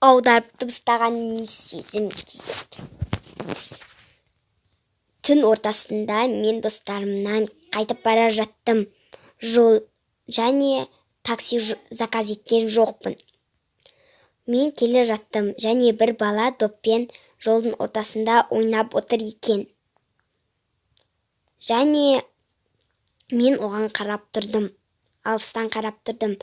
аударып дыбыстаған сезім кезеді. Түн ортасында мен достарымнан қайтып бара жаттым. Жол және такси заказ еткен жоқпын. Мен келе жаттым және бір бала доппен жолдың ортасында ойнап отыр екен. Және мен оған қарап тұрдым. Алыстан қарап тұрдым.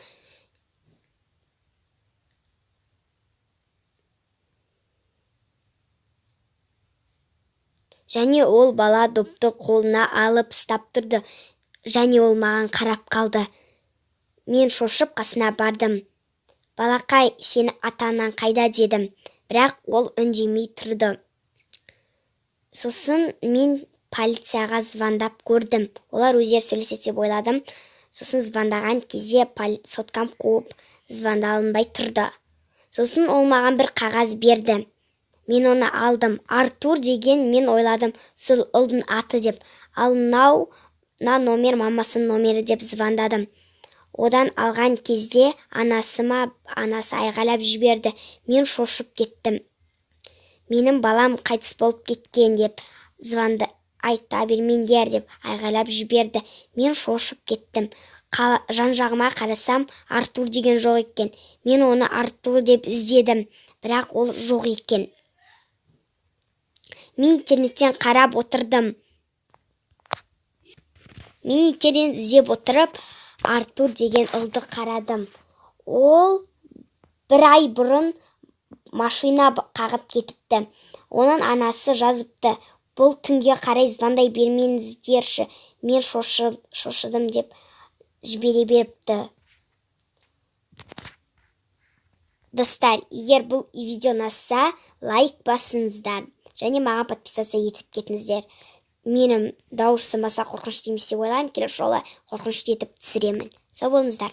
Және ол бала допты қолына алып ұстап тұрды. Және ол маған қарап қалды. Мен шошып қасына бардым. Балақай, сені ата-анаң қайда дедім. Бірақ ол үндемей тұрды. Сосын мен полицияға звондап көрдім. Олар өздері сөйлеседі деп ойладым. Сосын звондаған кезде соткам қуып звондалынбай тұрды. Сосын ол маған бір қағаз берді. Мен оны алдым. Артур деген мен ойладым сол ұлдың аты деп. Ал мына номер мамасының номері деп звондадым. Одан алған кезде анасы айғайлап жіберді. Мен шошып кеттім. Менің балам қайтыс болып кеткен деп звонды. Айта бермеңдер деп айғайлап жіберді. Мен шошып кеттім. Жан-жағыма қарасам, Артур деген жоқ екен. Мен оны Артур деп іздедім, бірақ ол жоқ екен. Мен интернеттен қарап отырдым. Мен интернеттен іздеп отырып, Артур деген ұлды қарадым. Ол бір ай бұрын машина қағып кетіпті. Оның анасы жазыпты. Бұл күнге қарай звондай бермеңіздерші. Мен шошыдым деп жібере беріпті. Достар, егер бұл видео ұнаса, лайк басыңыздар. Және маған подписаться етіп кетіңіздер. Менің дауысым аса қорқынышты емес деп ойлаймын. Келесі жолы қорқынышты етіп түсіремін. Сау болыңыздар.